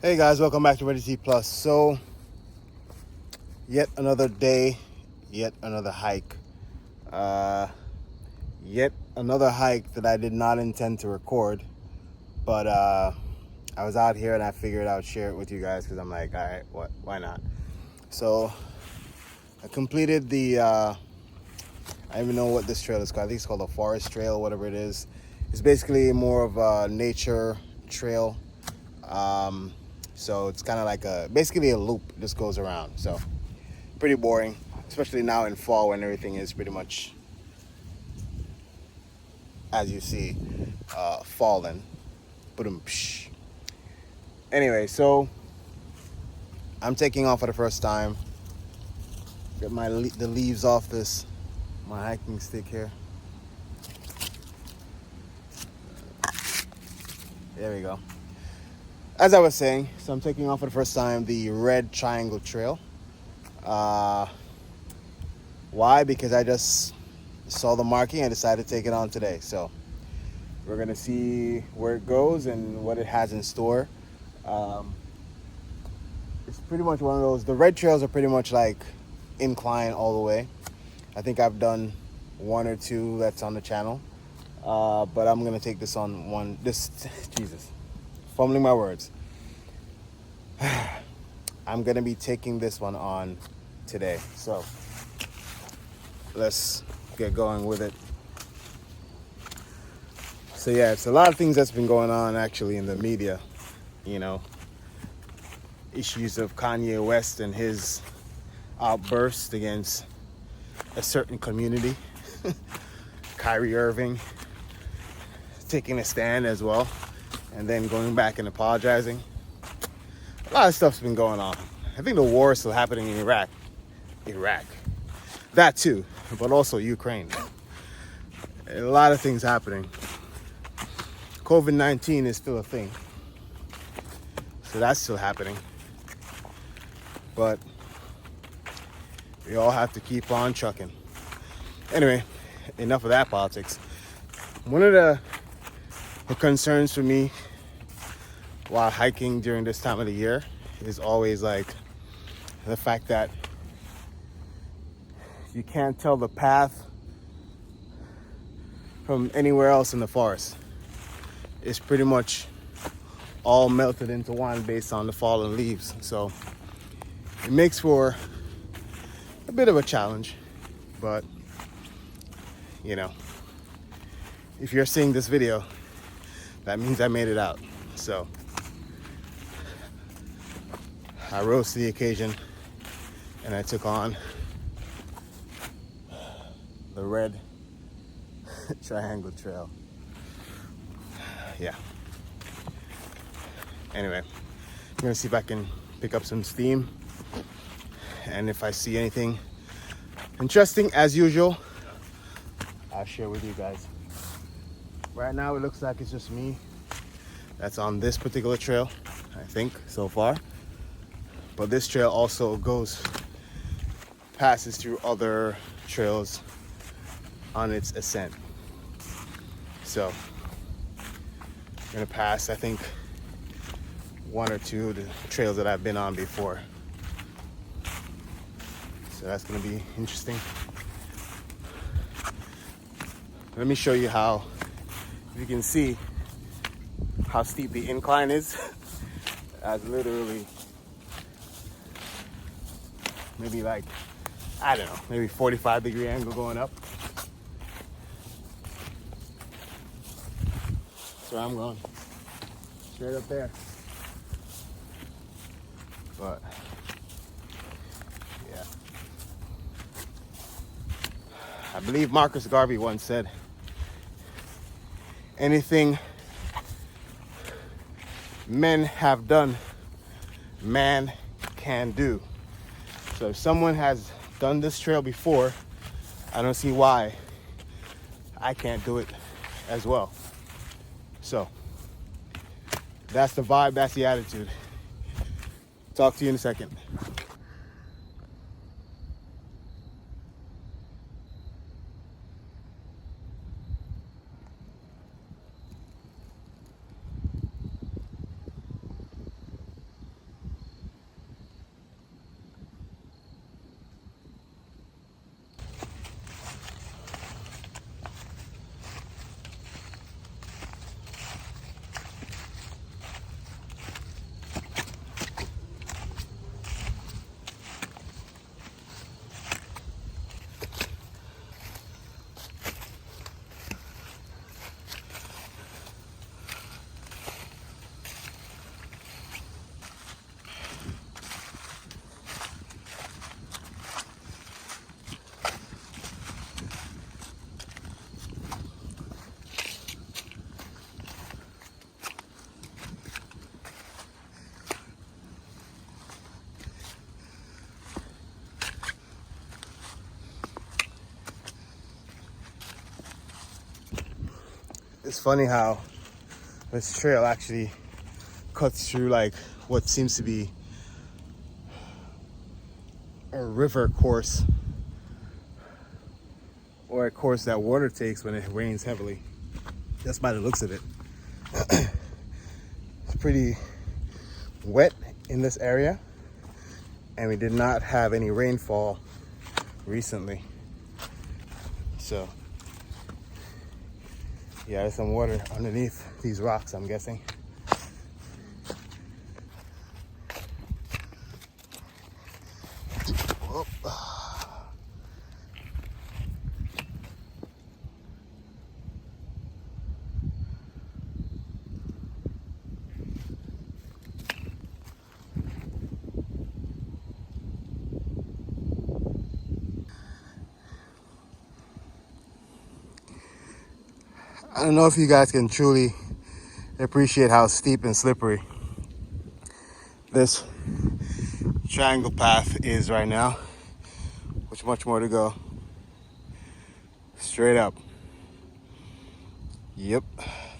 Hey guys, welcome back to Ready T Plus. So, yet another day, yet another hike. Yet another hike that I did not intend to record, but I was out here and I figured I would share it with you guys because I'm like, all right, why not? So, I completed the, I don't even know what this trail is called. I think it's called a forest trail, whatever it is. It's basically more of a nature trail. So it's kind of like basically a loop, just goes around. So pretty boring, especially now in fall when everything is pretty much, as you see, fallen. Anyway, so I'm taking off for the first time. Get the leaves off my hiking stick here. There we go. As I was saying, so I'm taking off for the first time the Red Triangle Trail. Why? Because I just saw the marking and decided to take it on today. So we're gonna see where it goes and what it has in store. It's pretty much one of those. The red trails are pretty much like incline all the way. I think I've done one or two that's on the channel, but I'm gonna take this on one. Jesus, fumbling my words. I'm gonna be taking this one on today. So let's get going with it. So yeah, it's a lot of things that's been going on actually in the media. You know, issues of Kanye West and his outburst against a certain community. Kyrie Irving taking a stand as well, and then going back and apologizing. A lot of stuff's been going on. I think the war is still happening in Iraq. That too, but also Ukraine. A lot of things happening. COVID-19 is still a thing. So that's still happening. But we all have to keep on trucking. Anyway, enough of that politics. One of the concerns for me while hiking during this time of the year is always like the fact that you can't tell the path from anywhere else in the forest. It's pretty much all melted into one based on the fallen leaves. So it makes for a bit of a challenge, but you know, if you're seeing this video, that means I made it out. So I rose to the occasion and I took on the Red Triangle Trail. Yeah. Anyway, I'm gonna see if I can pick up some steam, and if I see anything interesting, as usual, I'll share with you guys. Right now it looks like it's just me that's on this particular trail, I think, so far. But this trail also passes through other trails on its ascent. So I'm gonna pass, I think, one or two of the trails that I've been on before. So that's gonna be interesting. Let me show you how, if you can see how steep the incline is. That's literally maybe like, I don't know, maybe 45-degree angle going up. So I'm going straight up there. But yeah, I believe Marcus Garvey once said, anything men have done, man can do. So if someone has done this trail before, I don't see why I can't do it as well. So that's the vibe, that's the attitude. Talk to you in a second. funny how this trail actually cuts through like what seems to be a river course, or a course that water takes when it rains heavily. Just by the looks of it. It's pretty wet in this area, and we did not have any rainfall recently. So yeah, there's some water underneath these rocks, I'm guessing. Whoop. I don't know if you guys can truly appreciate how steep and slippery this triangle path is right now. There's much more to go. Straight up. Yep,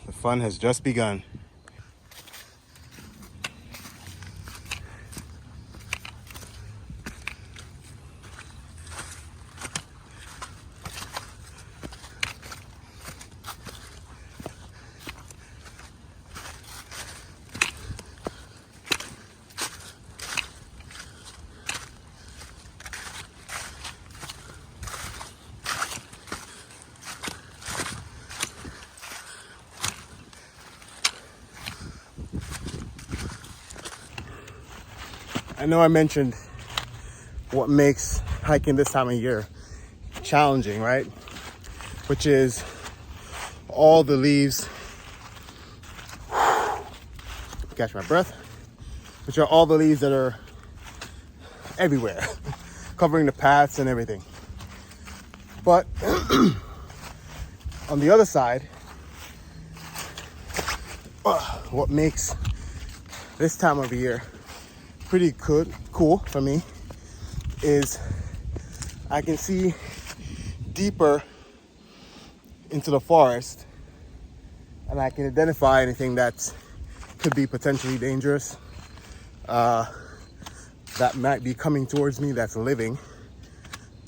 the fun has just begun. I know I mentioned what makes hiking this time of year challenging, right? Which is all the leaves, catch my breath, which are all the leaves that are everywhere, covering the paths and everything. But on the other side, what makes this time of year pretty cool for me is I can see deeper into the forest, and I can identify anything that could be potentially dangerous, that might be coming towards me, that's living.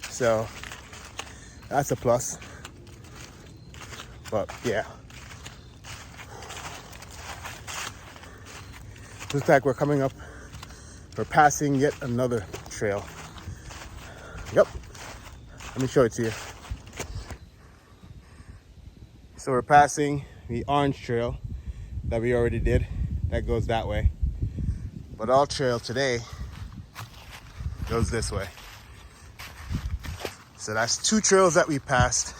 So that's a plus. But yeah, looks like we're passing yet another trail. Yep, let me show it to you. So we're passing the orange trail that we already did. That goes that way. But our trail today goes this way. So that's two trails that we passed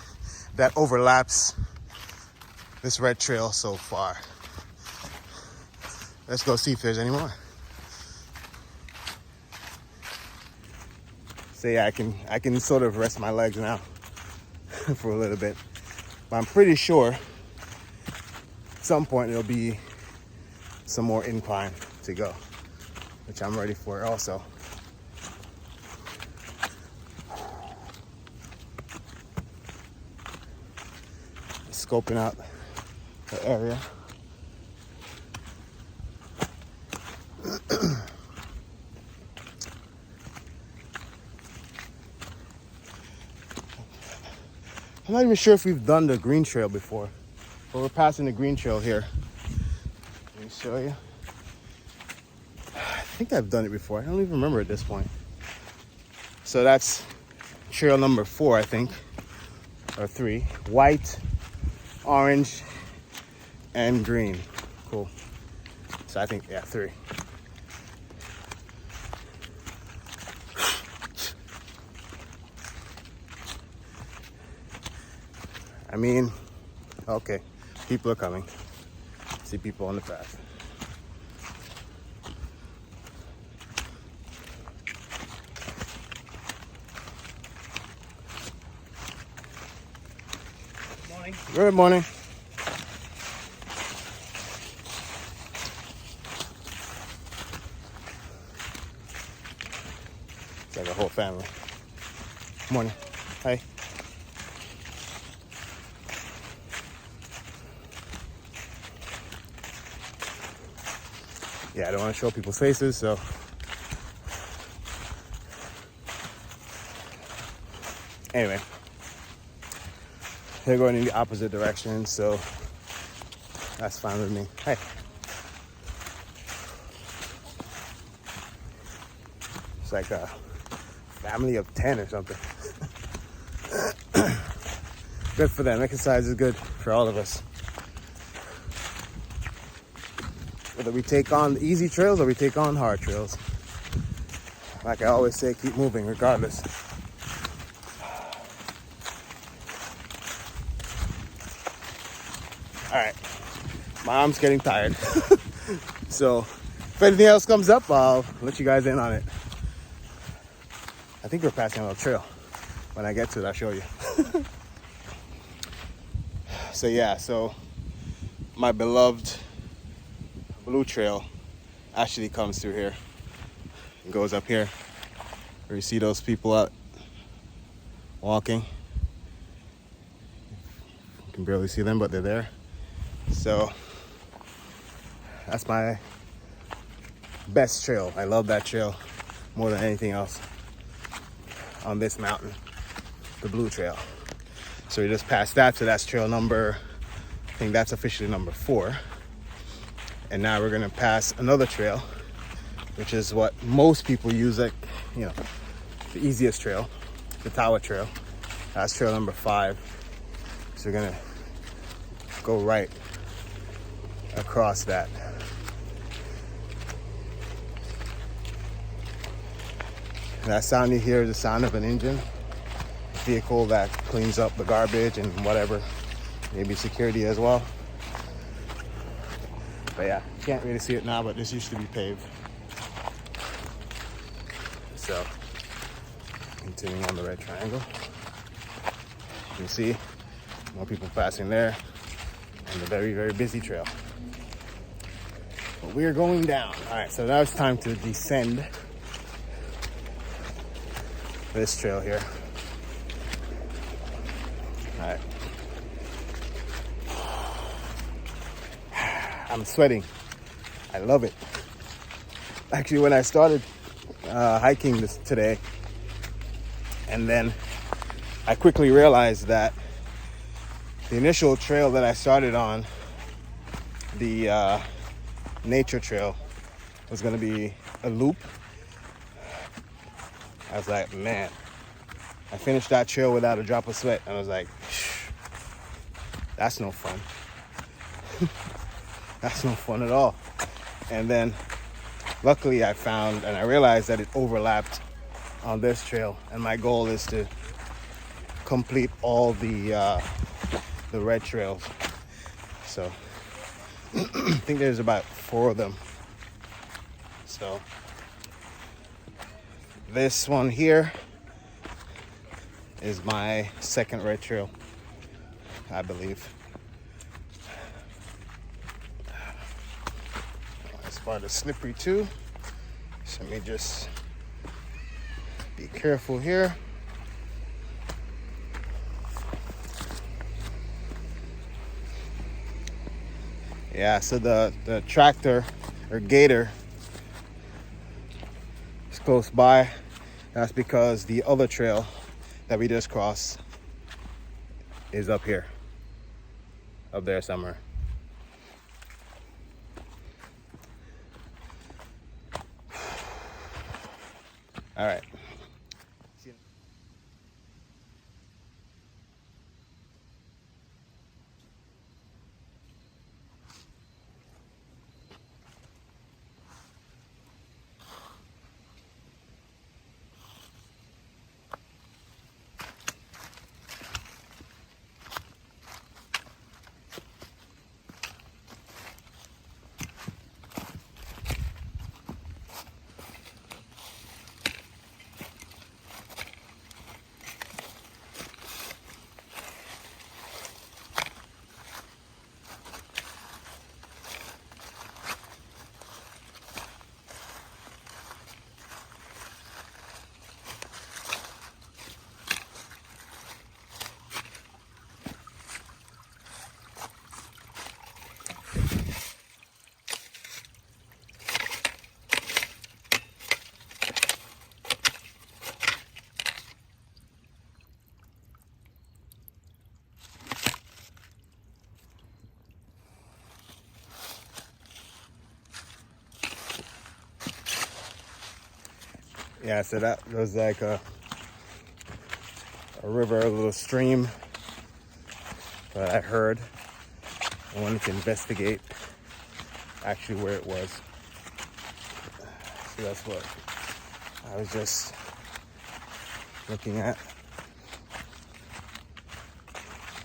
that overlaps this red trail so far. Let's go see if there's any more. So yeah, I can sort of rest my legs now for a little bit. But I'm pretty sure at some point there'll be some more incline to go, which I'm ready for also. Scoping out the area. I'm not even sure if we've done the green trail before, but we're passing the green trail here. Let me show you. I think I've done it before. I don't even remember at this point. So that's trail number 4, I think, or 3. White, orange, and green. Cool. So I think, yeah, 3. I mean, okay, people are coming. See people on the path. Morning. Good morning. It's like a whole family. Morning. Hi. yeah, I don't want to show people's faces, so anyway, they're going in the opposite direction, so that's fine with me. Hey. It's like a family of 10 or something. Good for them. Exercise is good for all of us. Whether we take on easy trails or we take on hard trails. Like I always say, keep moving regardless. All right, my arm's getting tired. So if anything else comes up, I'll let you guys in on it. I think we're passing a little trail. When I get to it, I'll show you. So yeah, so my beloved Blue Trail actually comes through here. It goes up here where you see those people out walking. You can barely see them, but they're there. So that's my best trail. I love that trail more than anything else on this mountain, the Blue Trail. So we just passed that, so that's trail number, I think that's officially number 4. And now we're gonna pass another trail, which is what most people use, like, you know, the easiest trail, the Tower Trail. That's trail number 5. So we're gonna go right across that. And that sound you hear is the sound of an engine, vehicle that cleans up the garbage and whatever, maybe security as well. But yeah, you can't really see it now, but this used to be paved. So continuing on the red triangle, you can see more people passing there on the very, very busy trail. But we are going down. All right, so now it's time to descend this trail here. All right. I'm sweating. I love it. Actually, when I started hiking this today, and then I quickly realized that the initial trail that I started on, the nature trail, was going to be a loop. I was like, man, I finished that trail without a drop of sweat. And I was like, that's no fun. That's no fun at all. And then luckily I found, and I realized that it overlapped on this trail. And my goal is to complete all the red trails. So I think there's about 4 of them. So this one here is my second red trail, I believe. This part is slippery too, so let me just be careful here. Yeah, so the tractor or gator is close by. That's because the other trail that we just crossed is up here, up there somewhere. All right. Yeah, so that was like a river, a little stream that I heard. I wanted to investigate actually where it was. So that's what I was just looking at.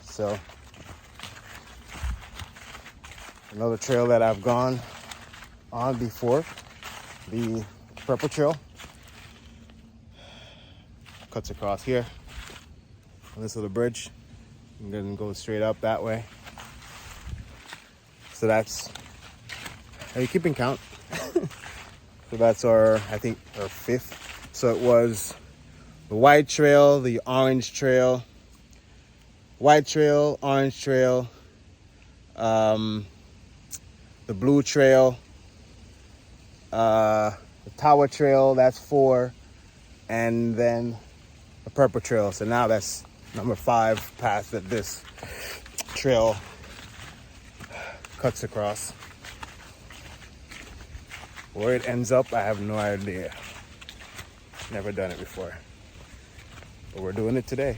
So another trail that I've gone on before, the Purple Trail, cuts across here on this little bridge and then goes straight up that way. So that's, are you keeping count? So that's I think our fifth. So it was the white trail, the orange trail, white trail, orange trail, the blue trail, the tower trail, that's 4, and then the purple trail. So now that's number 5 path that this trail cuts across. Where it ends up, I have no idea. Never done it before, but we're doing it today.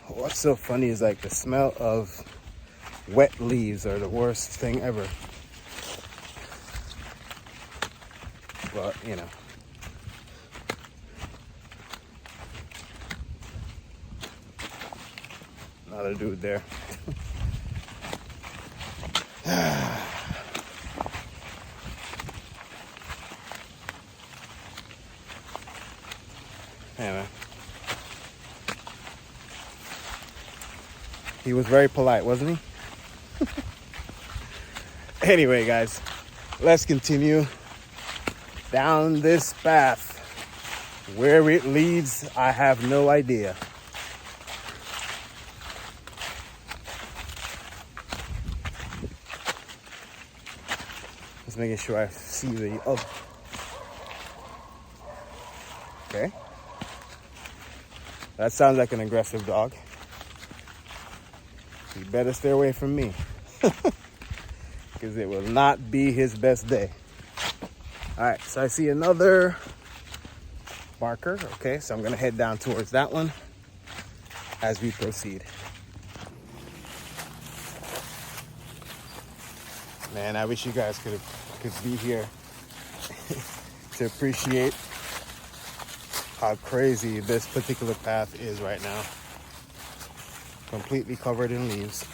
What's so funny is like the smell of wet leaves are the worst thing ever. But, you know. Another dude there. Anyway. He was very polite, wasn't he? Anyway, guys, let's continue down this path. Where it leads, I have no idea. Just making sure I see the other. Okay. That sounds like an aggressive dog. You better stay away from me. Because it will not be his best day. Alright, so I see another marker. Okay, so I'm going to head down towards that one as we proceed. Man, I wish you guys could be here to appreciate how crazy this particular path is right now. Completely covered in leaves.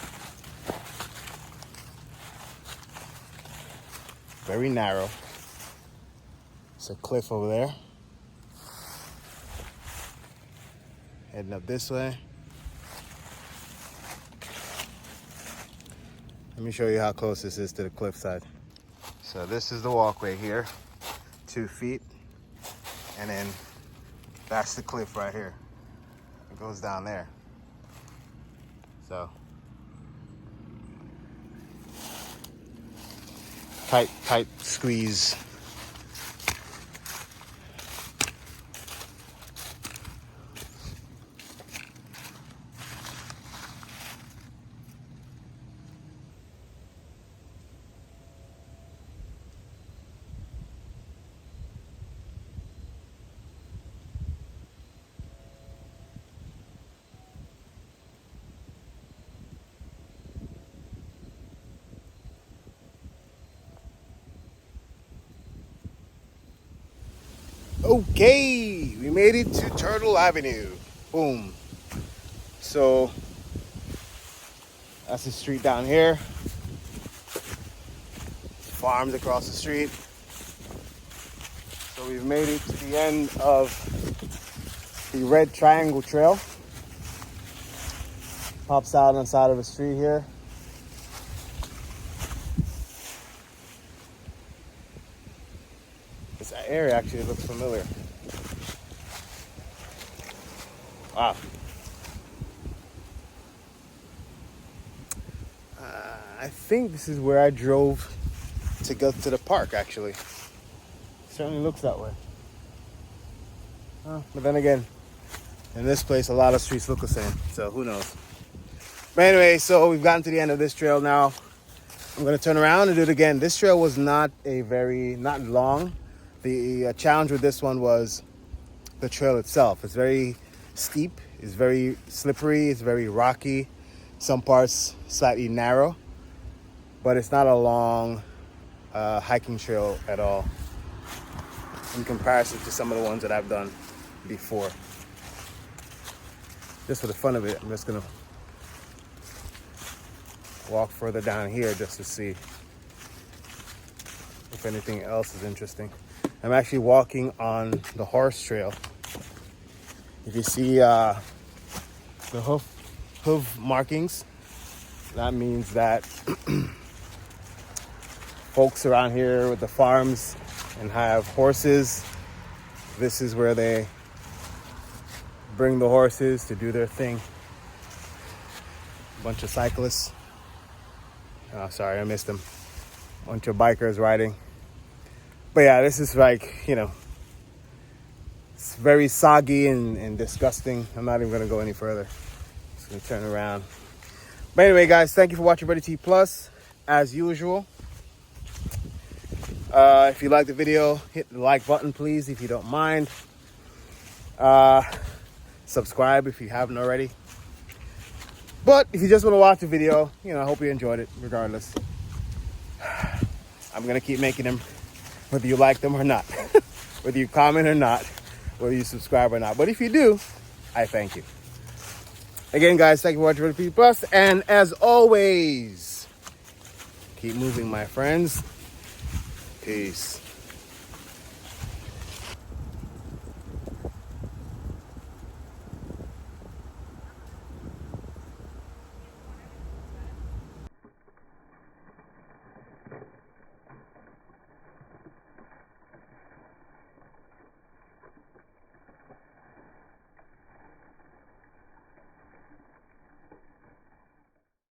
Very narrow. It's a cliff over there. Heading up this way. Let me show you how close this is to the cliffside. So this is the walkway here, 2 feet, and then that's the cliff right here. It goes down there. So tight squeeze. Okay, we made it to Turtle Avenue. Boom. So that's the street down here. Farms across the street. So we've made it to the end of the Red Triangle Trail. Pops out on the side of the street here. This area actually looks familiar. Wow. I think this is where I drove to go to the park, actually. Certainly looks that way. But then again, in this place, a lot of streets look the same, so who knows. But anyway, so we've gotten to the end of this trail now. I'm gonna turn around and do it again. This trail was not long. The challenge with this one was the trail itself. It's very steep, it's very slippery, it's very rocky. Some parts slightly narrow, but it's not a long hiking trail at all in comparison to some of the ones that I've done before. Just for the fun of it, I'm just gonna walk further down here just to see if anything else is interesting. I'm actually walking on the horse trail. If you see the hoof markings, that means that folks around here with the farms and have horses, this is where they bring the horses to do their thing. A bunch of cyclists. Oh, sorry, I missed them. A bunch of bikers riding. But yeah, this is like, it's very soggy and disgusting. I'm not even going to go any further. Just going to turn around. But anyway, guys, thank you for watching Ready to Eat Plus. As usual, if you like the video, hit the like button, please, if you don't mind. Subscribe if you haven't already. But if you just want to watch the video, I hope you enjoyed it regardless. I'm going to keep making them whether you like them or not. Whether you comment or not. Whether you subscribe or not. But if you do, I thank you. Again, guys, thank you for watching Ready to Eat Plus. And as always, keep moving, my friends. Peace.